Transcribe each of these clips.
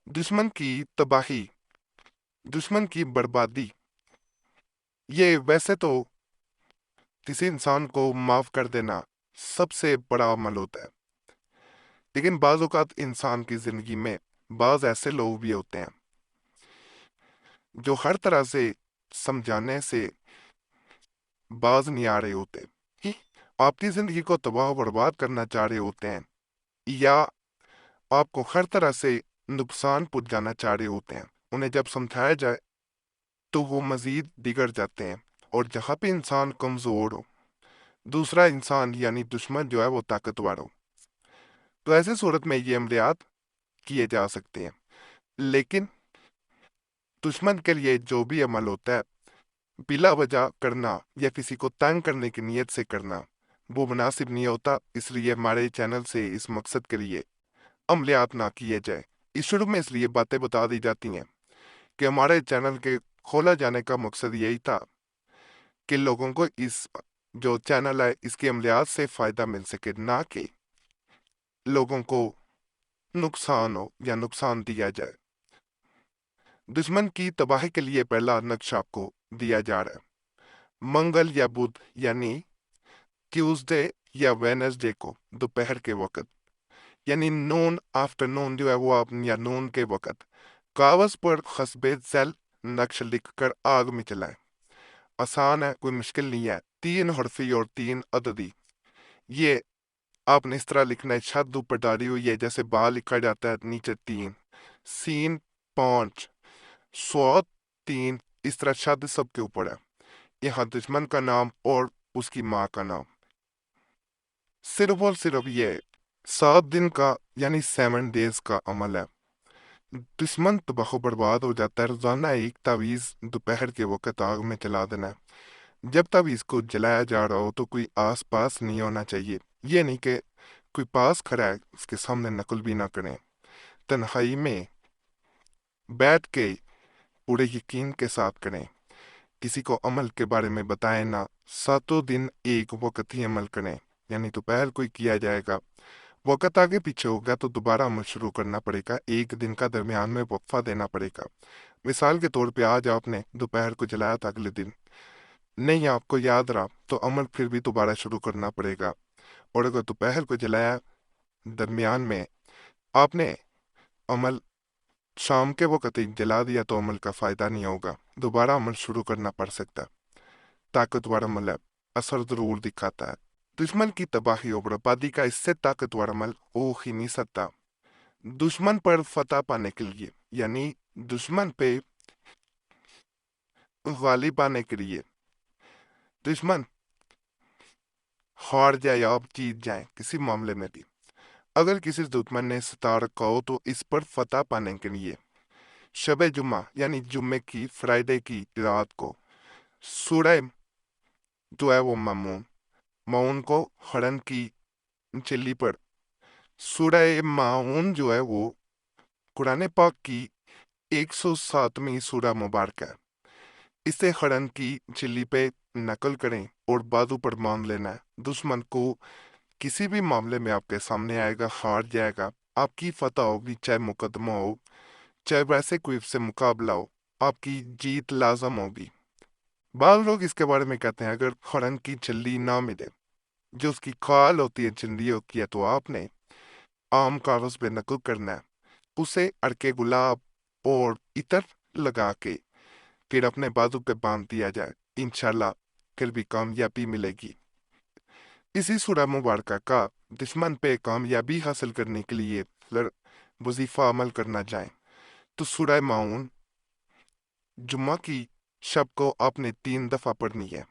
दुश्मन की तबाही, दुश्मन की बर्बादी, ये वैसे तो किसी इंसान को माफ कर देना सबसे बड़ा अमल होता है, लेकिन बाज औक़ात इंसान की जिंदगी में बाज ऐसे लोग भी होते हैं जो हर तरह से समझाने से बाज नहीं आ रहे होते, कि आपकी जिंदगी को तबाह बर्बाद करना चाह रहे होते हैं, या आपको हर तरह से नुकसान पहुंचाना चाह रहे होते हैं। उन्हें जब समझाया जाए तो वो मजीद बिगड़ जाते हैं, और जहाँ पे इंसान कमजोर हो, दूसरा इंसान यानी दुश्मन जो है वो ताकतवर हो, तो ऐसे सूरत में ये अमलियात किए जा सकते हैं। लेकिन दुश्मन के लिए जो भी अमल होता है बिला वजह करना या किसी को तंग करने की नीयत से करना, वो मुनासिब नहीं होता। इसलिए हमारे चैनल से इस मकसद के लिए अमलियात ना किए जाए। इस शुरू में इसलिए बातें बता दी जाती हैं कि हमारे चैनल के खोला जाने का मकसद यही था कि लोगों को इस जो चैनल है इसके अमलियात से फ़ायदा मिल सके, ना कि लोगों को नुकसान हो या नुकसान दिया जाए। दुश्मन की तबाही के लिए पहला नक्शा आपको दिया जा रहा है। मंगल या बुध यानी ट्यूसडे या वेनसडे को दोपहर के वक्त, यानी नून आफ्टरनून जो है वो आप या नून के वक्त कागज पर खसबे जैल नक्श लिखकर आग में चलाएं। आसान है, कोई मुश्किल नहीं है। 3 हरफी और 3 अददी। ये आपने इस तरह लिखना है, छत ऊपर डाली हुई है जैसे बाल लिखा जाता है, नीचे 3, सीन 5, स्वाद 3, इस तरह छत सबके ऊपर है। यहाँ दुश्मन का नाम और उसकी माँ का नाम। सिर्फ और सिर्फ ये 7 दिन का यानी 7 डेज का अमल है। दुश्मन तबाह बर्बाद हो जाता है। रोजाना एक तावीज़ दोपहर के वक्त आग में जला देना है। जब तावीज़ को जलाया जा रहा हो तो कोई आस पास नहीं होना चाहिए। ये नहीं कि कोई पास खड़ा है उसके सामने नकल भी ना करें। तन्हाई में बैठ के पूरे यकीन के साथ करें। किसी को अमल के बारे में बताएं ना। 7 दिन एक वक्त ही अमल करें, यानी दोपहर को ही किया जाएगा। वक्त आगे पीछे होगा तो दोबारा अमल शुरू करना पड़ेगा। एक दिन का दरमियान में वक्फा देना पड़ेगा। मिसाल के तौर पे आज आपने दोपहर को जलाया था, अगले दिन नहीं आपको याद रहा तो अमल फिर भी दोबारा शुरू करना पड़ेगा। और अगर दोपहर को जलाया दरमियान में आपने अमल शाम के वक्त ही जला दिया तो अमल का फायदा नहीं होगा, दोबारा अमल शुरू करना पड़ सकता है। ताकतवर अमल है, असर जरूर दिखाता है। दुश्मन की तबाही और बर्बादी का इससे ताकतवर अमल हो ही नहीं सकता। दुश्मन पर फतह पाने के लिए, यानी दुश्मन पे गालिब आने के लिए, दुश्मन हार जाए या आप जीत जाए किसी मामले में भी, अगर किसी दुश्मन ने सता रखा हो तो इस पर फतह पाने के लिए शब जुम्मा यानी जुम्मे की फ्राइडे की रात को सूरह जो है वो मामून, माउन को हरन की चिल्ली पर सूरह माउन जो है वो कुरान पाक की 107वीं सूरह मुबारक है। इसे हरन की चिल्ली पे नकल करें और बाजू पर मान लेना है। दुश्मन को किसी भी मामले में आपके सामने आएगा, हार जाएगा, आपकी फतह होगी, चाहे मुकदमा हो चाहे वैसे कोई से मुकाबला हो, आपकी जीत लाजम होगी। बाल लोग इसके बारे में कहते हैं अगर हरन की चिल्ली ना मिले, जो उसकी खाल होती है चिल्लियों की है, तो आपने आम कागज पे नकल करना है, उसे अड़के गुलाब और इतर लगा के फिर अपने बाजू पे बांध दिया जाए। इंशाल्लाह फिर भी कामयाबी मिलेगी। इसी सूरह मुबारक का दुश्मन पे कामयाबी हासिल करने के लिए वजीफा अमल करना चाहें तो सूरह माउन जुम्मा की शब को आपने 3 दफा पढ़नी है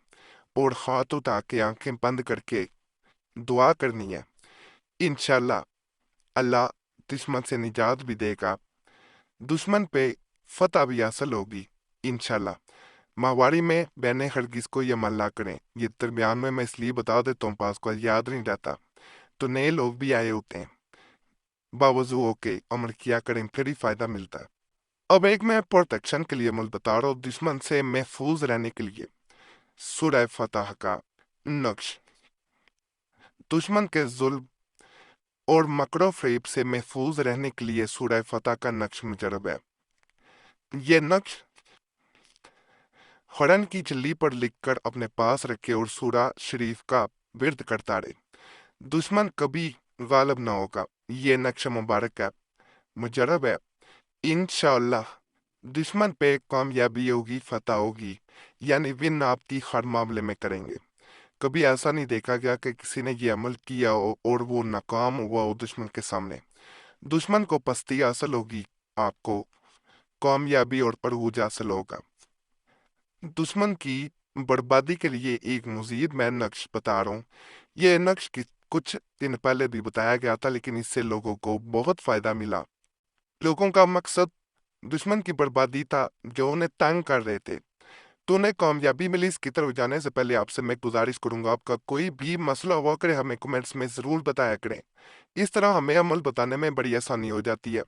और हाथ उठा के आंखें बंद करके दुआ करनी है। इंशाल्लाह अल्लाह दुश्मन से निजात भी देगा, दुश्मन पे फतह भी हासिल होगी इंशाल्लाह। माहवारी में बहने हरगिज को ये अमल ना करें। ये दरमियान में मैं इसलिए बता देता हूँ, पास को याद नहीं रहता तो नए लोग भी आए होते हैं। बावजूद होके अमल किया करें, फिर ही फायदा मिलता है। अब एक मैं प्रोटेक्शन के लिए अमल बता रहा हूँ, दुश्मन से महफूज रहने के लिए। सूरह फतह का नक्श दुश्मन के जुल्म اور مکر و فریب سے محفوظ رہنے کے لیے سورہ فتح کا نقش مجرب ہے۔ یہ نقش قرآن کی جلی پر لکھ کر اپنے پاس رکھے اور سورہ شریف کا ورد کرتا رہے، دشمن کبھی غالب نہ ہوگا۔ یہ نقش مبارک ہے، مجرب ہے، انشاءاللہ دشمن پہ کامیابی ہوگی، فتح ہوگی، یعنی ون آپ کی ہر معاملے میں کریں گے۔ کبھی ایسا نہیں دیکھا گیا کہ کسی نے یہ عمل کیا ہو اور وہ ناکام ہوا ہو دشمن کے سامنے۔ دشمن کو پستی حاصل ہوگی، آپ کو کامیابی اور عروج حاصل ہوگا۔ دشمن کی بربادی کے لیے ایک مزید میں نقش بتا رہا ہوں۔ یہ نقش کچھ دن پہلے بھی بتایا گیا تھا، لیکن اس سے لوگوں کو بہت فائدہ ملا۔ لوگوں کا مقصد دشمن کی بربادی تھا جو انہیں تنگ کر رہے تھے، تو انہیں کامیابی ملی۔ اس کی طرف جانے سے پہلے آپ سے میں گزارش کروں گا، آپ کا کوئی بھی مسئلہ ہوا کرے ہمیں کمنٹس میں ضرور بتایا کریں، اس طرح ہمیں عمل بتانے میں بڑی آسانی ہو جاتی ہے۔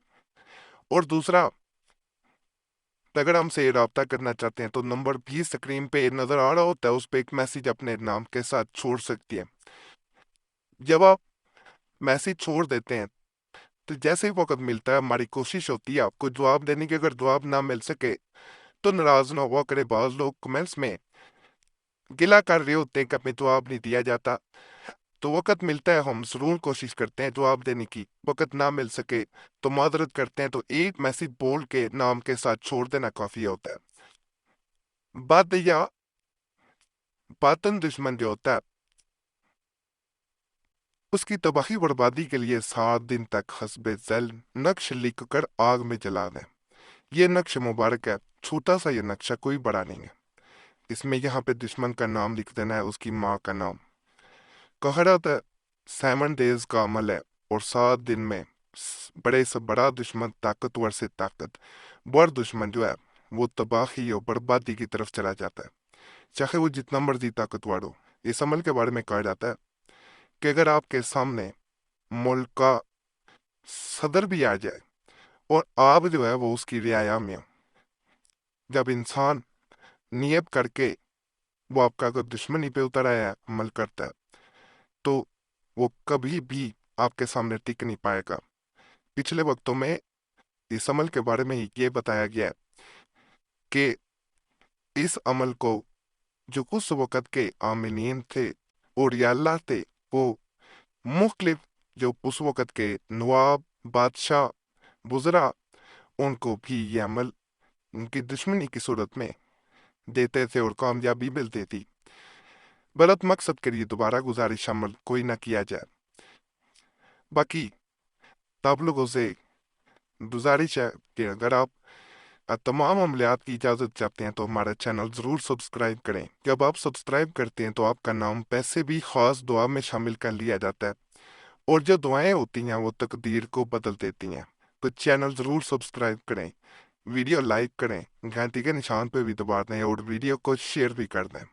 اور دوسرا، اگر ہم سے رابطہ کرنا چاہتے ہیں تو نمبر بھی اسکرین پہ نظر آ رہا ہوتا ہے، اس پہ ایک میسیج اپنے نام کے ساتھ چھوڑ سکتی ہے۔ جب آپ میسیج چھوڑ دیتے ہیں تو جیسے ہی وقت ملتا ہے ہماری کوشش ہوتی ہے آپ کو جواب دینے کی۔ اگر جواب نہ مل سکے تو ناراض نہ ہوا کرے، بعض لوگ کمنٹس میں گلا کر رہے ہوتے ہیں کہ ہمیں جواب نہیں دیا جاتا، تو وقت ملتا ہے ہم ضرور کوشش کرتے ہیں جواب دینے کی۔ وقت نہ مل سکے تو معذرت کرتے ہیں، تو ایک میسیج بول کے نام کے ساتھ چھوڑ دینا کافی ہوتا ہے۔ بات یا باطن دشمن جو ہوتا ہے اس کی تباہی بربادی کے لیے 7 دن تک حسب ذیل نقش لکھ کر آگ میں جلا دیں۔ یہ نقش مبارک ہے، چھوٹا سا یہ نقشہ، کوئی بڑا نہیں ہے۔ اس میں یہاں پہ دشمن کا نام لکھ دینا ہے، اس کی ماں کا نام۔ قہرت 7 ڈیز کا عمل ہے، اور 7 دن میں بڑے سے بڑا دشمن، طاقتور سے طاقتور دشمن جو ہے وہ تباہی اور بربادی کی طرف چلا جاتا ہے، چاہے وہ جتنا مرضی طاقتور ہو۔ اس عمل کے بارے میں کہا جاتا ہے کہ اگر آپ کے سامنے ملک کا صدر بھی آ جائے اور آپ جو ہے وہ اس کی رعایا میں ہو، جب انسان نیت کر کے وہ آپ کا اگر دشمنی پہ اتر آیا ہے، عمل کرتا ہے، تو وہ کبھی بھی آپ کے سامنے ٹک نہیں پائے گا۔ پچھلے وقتوں میں اس عمل کے بارے میں یہ بتایا گیا ہے کہ اس عمل کو جو اس وقت کے عاملین تھے اور یا اللہ تھے، وہ مختلف جو اس وقت کے نواب، بادشاہ، وزراء، ان کو بھی یہ عمل ان کی دشمنی کی صورت میں دیتے تھے اور کامیابی ملتی تھی۔ غلط مقصد کے لیے دوبارہ گزارش عمل کوئی نہ کیا جائے۔ باقی آپ لوگوں سے گزارش ہے کہ اگر آپ تمام عملیات کی اجازت چاہتے ہیں تو ہمارا چینل ضرور سبسکرائب کریں۔ جب آپ سبسکرائب کرتے ہیں تو آپ کا نام پیسے بھی خاص دعا میں شامل کر لیا جاتا ہے، اور جو دعائیں ہوتی ہیں وہ تقدیر کو بدل دیتی ہیں۔ تو چینل ضرور سبسکرائب کریں، ویڈیو لائک کریں، گھنٹی کے نشان پہ بھی دبا دیں، اور ویڈیو کو شیئر بھی کر دیں۔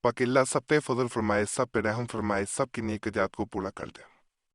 باقی اللہ سب پہ فضل فرمائے، سب پہ رحم فرمائے، سب کی نیک جات کو پورا کر دیں۔